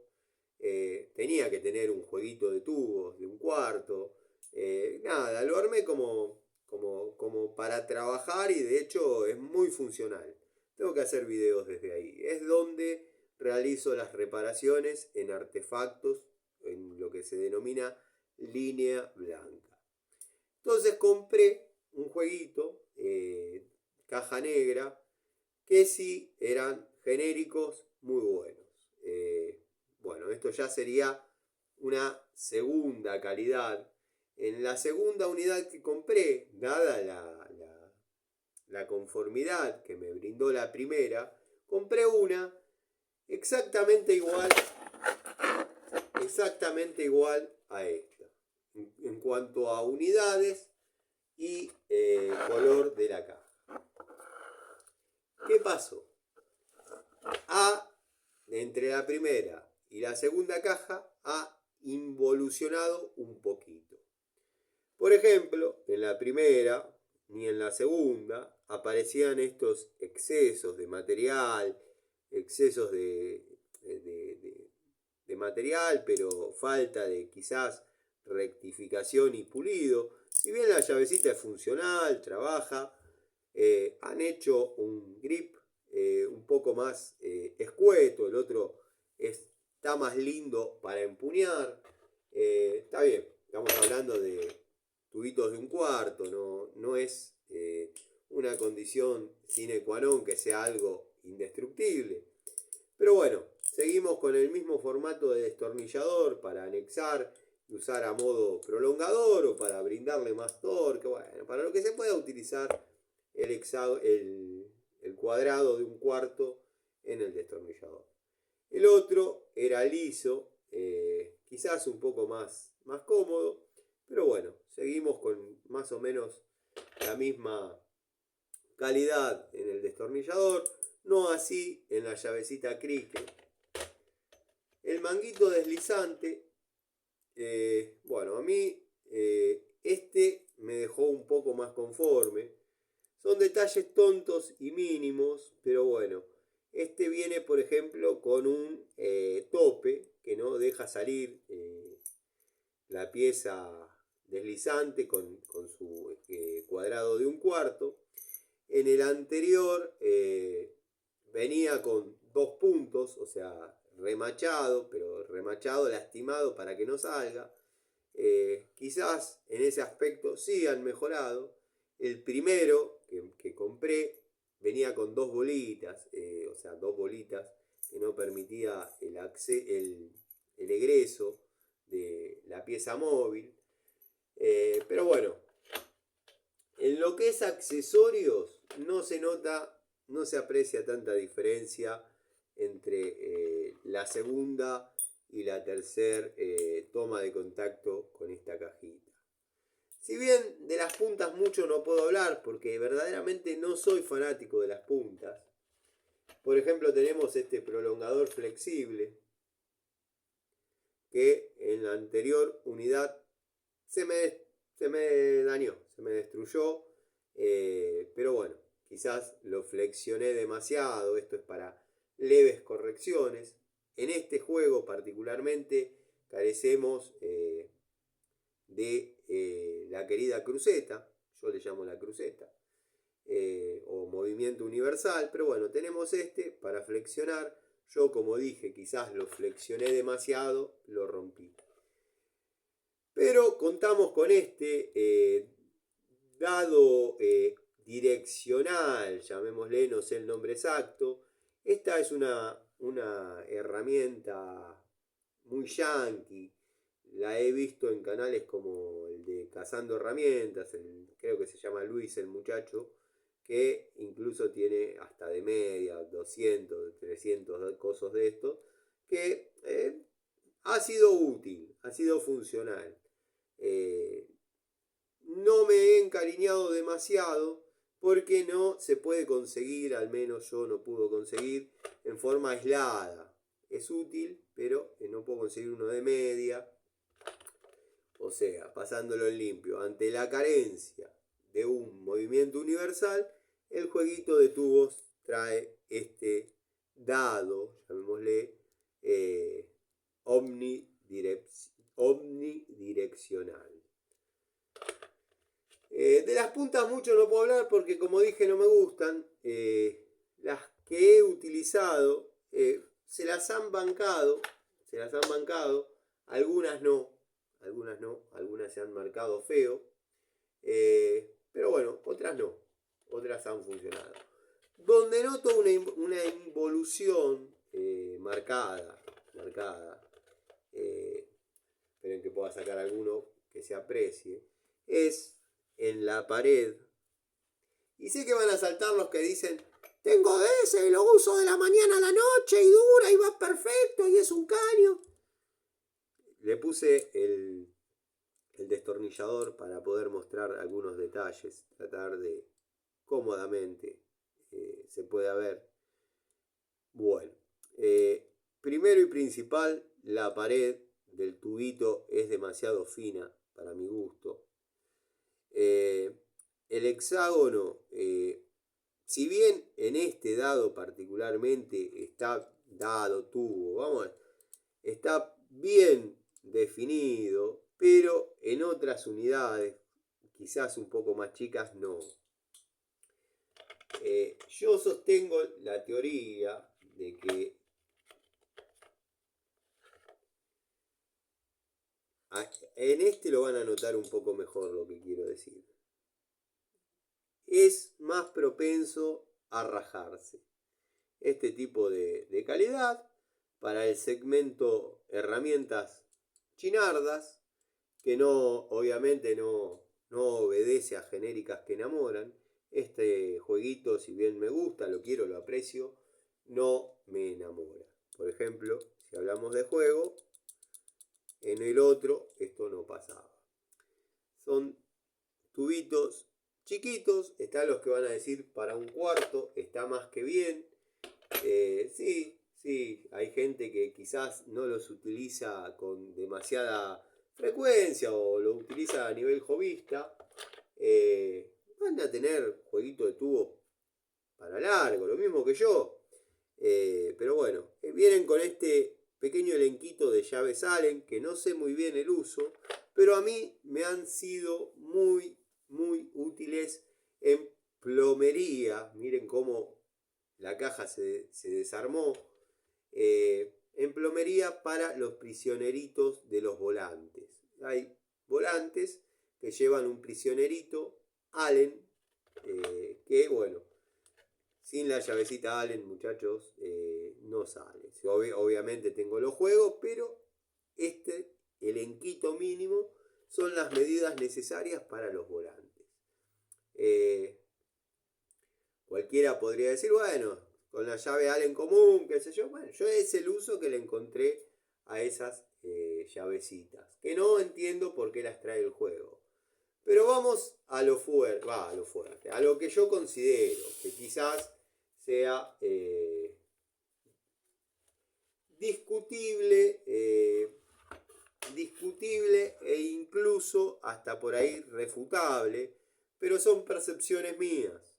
tenía que tener un jueguito de tubos de un cuarto, nada, lo armé como para trabajar y de hecho es muy funcional. Tengo que hacer videos desde ahí. Es donde realizo las reparaciones en artefactos, en lo que se denomina línea blanca. Entonces compré un jueguito, caja negra, que sí eran genéricos muy buenos. Bueno, esto ya sería una segunda calidad. En la segunda unidad que compré, dada la conformidad que me brindó la primera, compré una exactamente igual a esta, en cuanto a unidades y color de la caja. ¿Qué pasó? Entre la primera y la segunda caja ha involucionado un poquito. Por ejemplo, en la primera ni en la segunda aparecían estos excesos de material, excesos de material, pero falta de quizás rectificación y pulido. Si bien la llavecita es funcional, trabaja, han hecho un grip un poco más escueto, el otro está más lindo para empuñar. Está bien, estamos hablando de tubitos de un cuarto, no es una condición sine qua non que sea algo indestructible. Pero bueno, seguimos con el mismo formato de destornillador para anexar y usar a modo prolongador o para brindarle más torque. Bueno, para lo que se pueda utilizar el cuadrado de un cuarto en el destornillador. El otro era liso, quizás un poco más cómodo, pero bueno, seguimos con más o menos la misma calidad en el destornillador, no así en la llavecita crique. El manguito deslizante, bueno, a mí este me dejó un poco más conforme. Son detalles tontos y mínimos, pero bueno, este viene por ejemplo con un tope que no deja salir la pieza deslizante con su cuadrado de un cuarto. En el anterior venía con 2 puntos, o sea, remachado, pero remachado, lastimado para que no salga. Quizás en ese aspecto sí han mejorado. El primero que compré venía con dos bolitas, o sea, dos bolitas que no permitía el egreso de la pieza móvil. Pero bueno, en lo que es accesorios no se nota, no se aprecia tanta diferencia entre la segunda y la tercera toma de contacto con esta cajita. Si bien de las puntas mucho no puedo hablar porque verdaderamente no soy fanático de las puntas. Por ejemplo, tenemos este prolongador flexible que en la anterior unidad se me dañó, se me destruyó. Pero bueno, quizás lo flexioné demasiado. Esto es para leves correcciones. En este juego particularmente carecemos de la querida cruceta. Yo le llamo la cruceta. O movimiento universal. Pero bueno, tenemos este para flexionar. Yo, como dije, quizás lo flexioné demasiado, lo rompí. Pero contamos con este dado direccional, llamémosle, no sé el nombre exacto. Esta es una herramienta muy yankee. La he visto en canales como el de Cazando Herramientas, creo que se llama Luis el muchacho, que incluso tiene hasta de media, 200, 300 cosas de esto, que ha sido útil, ha sido funcional. No me he encariñado demasiado porque no se puede conseguir, al menos yo no puedo conseguir en forma aislada. Es útil, pero no puedo conseguir uno de media. O sea, pasándolo en limpio. Ante la carencia de un movimiento universal, el jueguito de tubos trae este dado, llamémosle, omnidireccional. De las puntas mucho no puedo hablar porque, como dije, no me gustan. Las que he utilizado se las han bancado. Algunas no, algunas se han marcado feo. Pero bueno, otras no, otras han funcionado. Donde noto una involución marcada. Esperen que pueda sacar alguno que se aprecie. Es en la pared. Y sé que van a saltar los que dicen: tengo de ese y lo uso de la mañana a la noche y dura y va perfecto y es un caño. Le puse el destornillador para poder mostrar algunos detalles, tratar de cómodamente se pueda ver. Bueno, primero y principal, la pared del tubito es demasiado fina para mi gusto. El hexágono, si bien en este dado particularmente está dado tubo, está bien definido, pero en otras unidades, quizás un poco más chicas, no. Yo sostengo la teoría de que en este lo van a notar un poco mejor lo que quiero decir. Es más propenso a rajarse. Este tipo de calidad para el segmento herramientas chinardas, que obviamente no obedece a genéricas que enamoran. Este jueguito, si bien me gusta, lo quiero, lo aprecio, no me enamora. Por ejemplo, si hablamos de juego, en el otro esto no pasaba. Son tubitos chiquitos, están los que van a decir para un cuarto, está más que bien. Sí, hay gente que quizás no los utiliza con demasiada frecuencia o lo utiliza a nivel hobbyista. Van a tener jueguito de tubo para largo, lo mismo que yo. Pero bueno, vienen con este pequeño elenquito de llaves Allen que no sé muy bien el uso, pero a mí me han sido muy útiles en plomería. Miren cómo la caja se desarmó. en plomería para los prisioneritos de los volantes. Hay volantes que llevan un prisionerito Allen, que bueno, sin la llavecita Allen, muchachos, no sale. Obviamente tengo los juegos, pero este elenquito mínimo son las medidas necesarias para los volantes. Cualquiera podría decir, bueno, con la llave Allen común, qué sé yo. Bueno, yo es el uso que le encontré a esas llavecitas, que no entiendo por qué las trae el juego. Pero vamos a lo fuerte, a lo que yo considero que quizás sea discutible, discutible e incluso hasta por ahí refutable, pero son percepciones mías.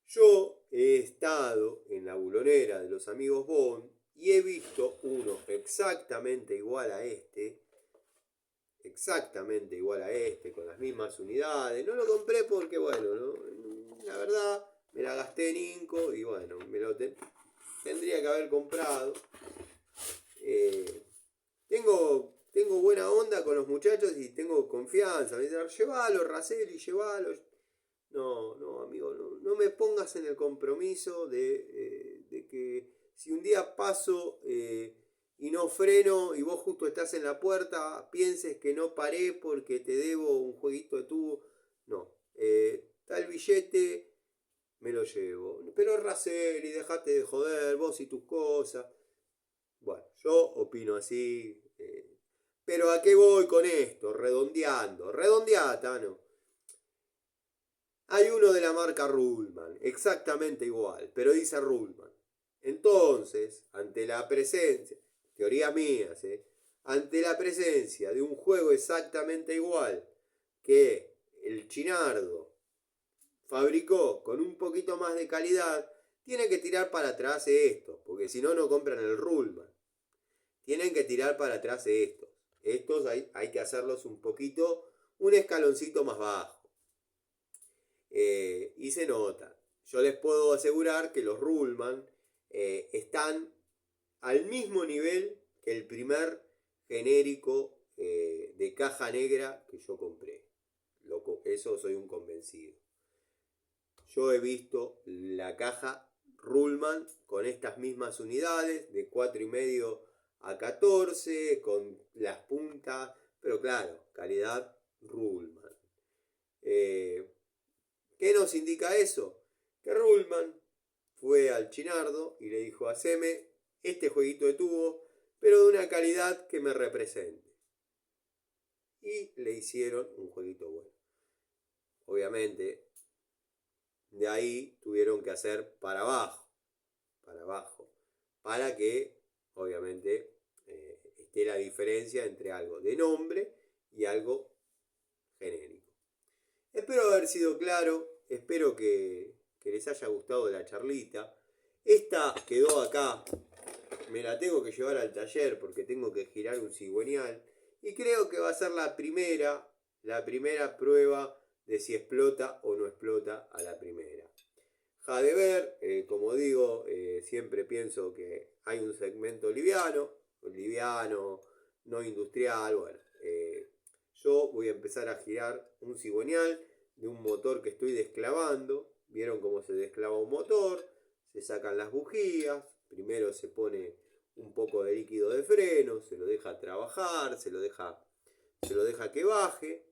Yo he estado en la bulonera de los amigos Bond y he visto uno exactamente igual a este, con las mismas unidades. No lo compré porque, bueno, ¿no? La verdad me la gasté en Inco y bueno, tendría que haber comprado. Tengo buena onda con los muchachos y tengo confianza. Me dicen, llévalo, Raceli, llévalo. No, amigo, no me pongas en el compromiso de que si un día paso y no freno y vos justo estás en la puerta, pienses que no paré porque te debo un jueguito de tubo. No, tal billete me lo llevo. Pero Raceli, dejate de joder, vos y tus cosas. Bueno, yo opino así. Pero ¿a qué voy con esto? Redondeando. Redondeá, Tano. Hay uno de la marca Ruhlmann, exactamente igual, pero dice Ruhlmann. Entonces, ante la presencia, teorías mías, ante la presencia de un juego exactamente igual que el Chinardo fabricó con un poquito más de calidad, tiene que tirar para atrás esto, porque si no, no compran el Ruhlmann. Tienen que tirar para atrás estos. Estos hay que hacerlos un escaloncito más bajo. Y se nota. Yo les puedo asegurar que los Ruhlmann están al mismo nivel que el primer genérico de caja negra que yo compré. Eso soy un convencido. Yo he visto la caja Ruhlmann con estas mismas unidades de 4,5 a 14 con las puntas, pero claro, calidad Ruhlmann. ¿Qué nos indica eso? Que Ruhlmann fue al Chinardo y le dijo, haceme este jueguito de tubo, pero de una calidad que me represente. Y le hicieron un jueguito bueno. Obviamente, de ahí tuvieron que hacer para abajo, para que, obviamente, esté la diferencia entre algo de nombre y algo genérico. Espero haber sido claro, espero que les haya gustado la charlita. Esta quedó acá, me la tengo que llevar al taller porque tengo que girar un cigüeñal y creo que va a ser la primera prueba de si explota o no explota a la primera. Ja de ver, como digo, siempre pienso que hay un segmento liviano, no industrial, bueno. Yo voy a empezar a girar un cigüeñal de un motor que estoy desclavando. ¿Vieron cómo se desclava un motor? Se sacan las bujías, primero se pone un poco de líquido de freno, se lo deja trabajar, se lo deja que baje.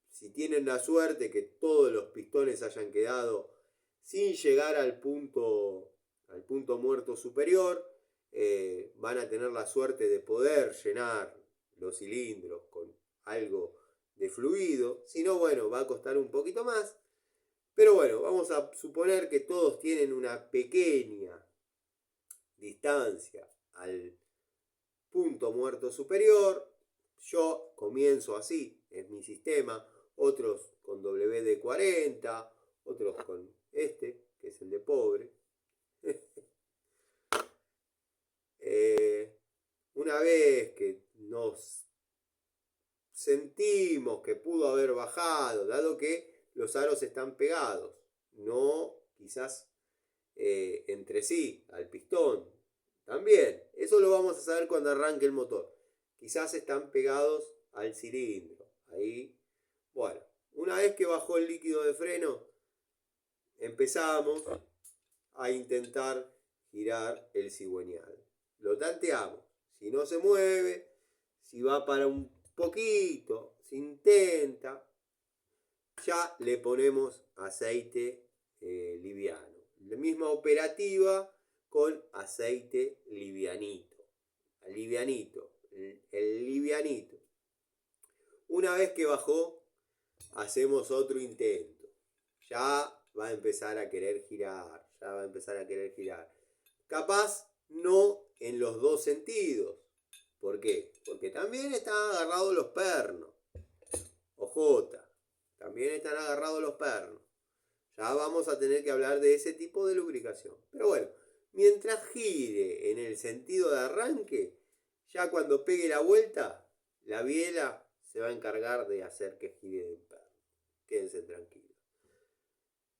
Si tienen la suerte que todos los pistones hayan quedado sin llegar al punto muerto superior, van a tener la suerte de poder llenar los cilindros con algo de fluido. Si no, bueno, va a costar un poquito más. Pero bueno, vamos a suponer que todos tienen una pequeña distancia al punto muerto superior. Yo comienzo así, es mi sistema. Otros con WD-40, otros con este, que es el de pobre. Una vez que nos sentimos que pudo haber bajado, dado que los aros están pegados, no quizás entre sí al pistón. También, eso lo vamos a saber cuando arranque el motor. Quizás están pegados al cilindro. Ahí, bueno, una vez que bajó el líquido de freno, empezamos a intentar girar el cigüeñal. Lo tanteamos. Si no se mueve, si va para un poquito, se intenta, ya le ponemos aceite liviano. La misma operativa con aceite livianito. Livianito. El livianito. Una vez que bajó, hacemos otro intento. Ya va a empezar a querer girar. Ya va a empezar a querer girar. Capaz no en los dos sentidos. ¿Por qué? Porque también están agarrados los pernos. Ojota. También están agarrados los pernos. Ya vamos a tener que hablar de ese tipo de lubricación. Pero bueno, mientras gire en el sentido de arranque, ya cuando pegue la vuelta, la biela se va a encargar de hacer que gire del perno. Quédense tranquilos.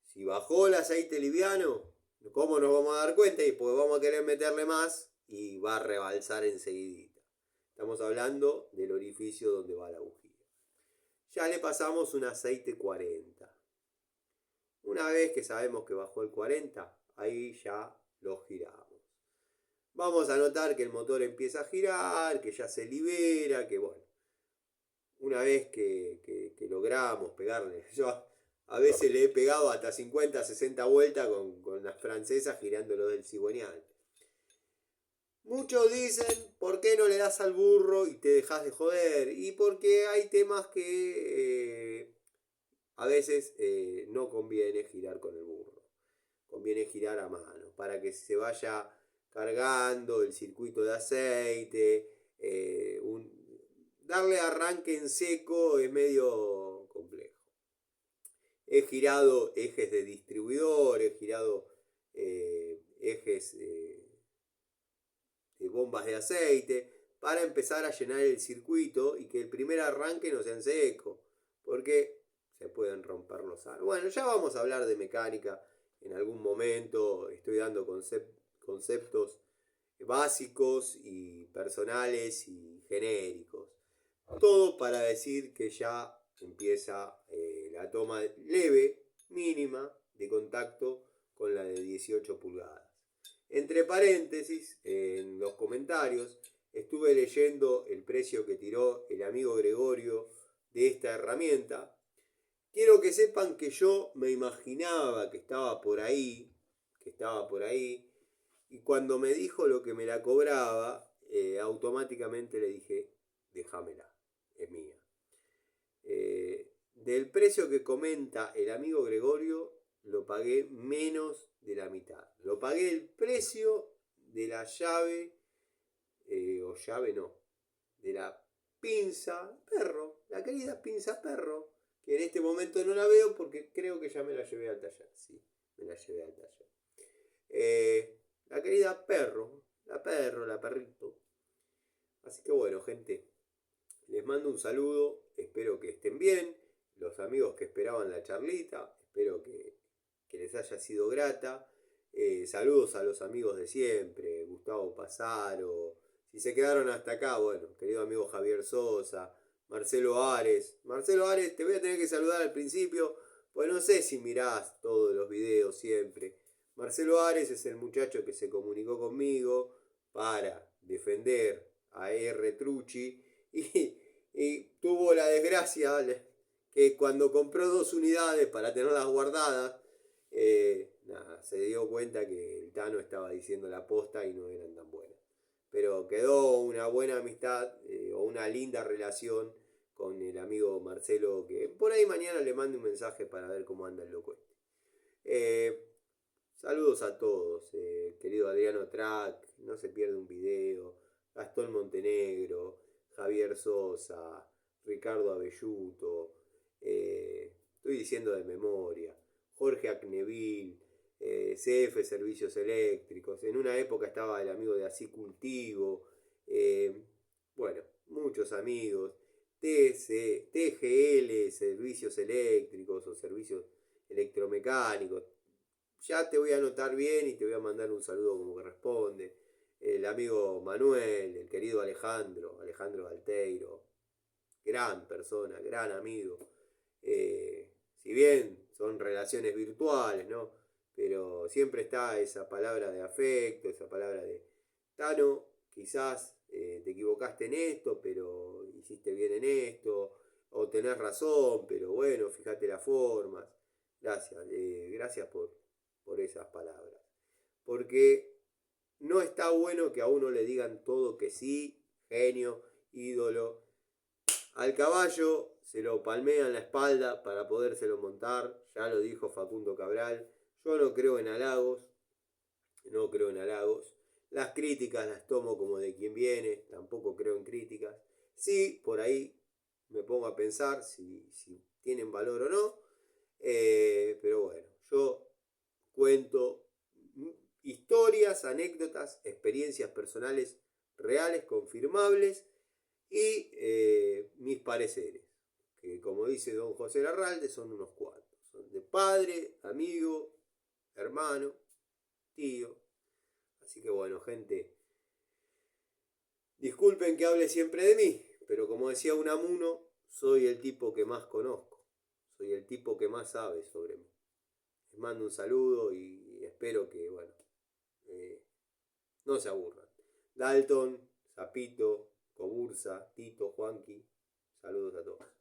Si bajó el aceite liviano, ¿cómo nos vamos a dar cuenta? Y pues vamos a querer meterle más y va a rebalsar enseguidita. Estamos hablando del orificio donde va la bujía. Ya le pasamos un aceite 40. Una vez que sabemos que bajó el 40, ahí ya lo giramos. Vamos a notar que el motor empieza a girar, que ya se libera, que bueno. Una vez que logramos pegarle, yo a veces le he pegado hasta 50, 60 vueltas con las francesas girándolo del cigüeñal. Muchos dicen, ¿por qué no le das al burro y te dejas de joder? Y porque hay temas que a veces no conviene girar con el burro. Conviene girar a mano para que se vaya cargando el circuito de aceite. Darle arranque en seco es medio complejo. He girado ejes de distribuidor, he girado ejes de bombas de aceite para empezar a llenar el circuito y que el primer arranque no sea en seco, porque se pueden romper los aros. Bueno, ya vamos a hablar de mecánica en algún momento. Estoy dando conceptos básicos y personales y genéricos. Todo para decir que ya empieza la toma leve, mínima, de contacto con la de 18 pulgadas. Entre paréntesis, en los comentarios, estuve leyendo el precio que tiró el amigo Gregorio de esta herramienta. Quiero que sepan que yo me imaginaba que estaba por ahí, y cuando me dijo lo que me la cobraba, automáticamente le dije, déjamela, es mía. Del precio que comenta el amigo Gregorio, lo pagué menos de la mitad. Lo pagué el precio de la llave, o llave no, de la pinza perro, la querida pinza perro, que en este momento no la veo porque creo que ya me la llevé al taller. Sí, me la llevé al taller. La querida perro, la perrito. Así que bueno, gente, les mando un saludo, espero que estén bien. Los amigos que esperaban la charlita, espero que les haya sido grata. Saludos a los amigos de siempre, Gustavo Pasaro. Si se quedaron hasta acá, bueno, querido amigo Javier Sosa, Marcelo Ares. Marcelo Ares, te voy a tener que saludar al principio, pues no sé si mirás todos los videos siempre. Marcelo Ares es el muchacho que se comunicó conmigo para defender a R. Trucci y tuvo la desgracia que cuando compró 2 unidades para tenerlas guardadas, se dio cuenta que el Tano estaba diciendo la posta y no eran tan buenas. Pero quedó una buena amistad o una linda relación con el amigo Marcelo, que por ahí mañana le mando un mensaje para ver cómo anda el loco este. Saludos a todos, querido Adriano Track, no se pierde un video, Gastón Montenegro, Javier Sosa, Ricardo Abelluto, estoy diciendo de memoria, Jorge Acneville, CF Servicios Eléctricos, en una época estaba el amigo de Así Cultivo, bueno, muchos amigos, TGL Servicios Eléctricos o Servicios Electromecánicos, ya te voy a anotar bien y te voy a mandar un saludo como corresponde. El amigo Manuel, el querido Alejandro Alteiro, gran persona, gran amigo. Si bien son relaciones virtuales, ¿no? Pero siempre está esa palabra de afecto, esa palabra de, Tano, quizás te equivocaste en esto, pero hiciste bien en esto, o tenés razón, pero bueno, fíjate las formas. Gracias, gracias por esas palabras. Porque no está bueno que a uno le digan todo que sí, genio, ídolo. Al caballo se lo palmean la espalda para podérselo montar, ya lo dijo Facundo Cabral. Yo no creo en halagos, no creo en halagos. Las críticas las tomo como de quien viene, tampoco creo en críticas. Sí, por ahí me pongo a pensar si tienen valor o no. Pero bueno, yo cuento historias, anécdotas, experiencias personales reales, confirmables y mis pareceres, que como dice don José Larralde son unos cuantos. Son de padre, amigo, hermano, tío. Así que bueno, gente, disculpen que hable siempre de mí, pero como decía Unamuno, soy el tipo que más conozco, soy el tipo que más sabe sobre mí. Les mando un saludo y espero que, bueno, no se aburran. Dalton, Zapito, Cobursa, Tito, Juanqui, saludos a todos.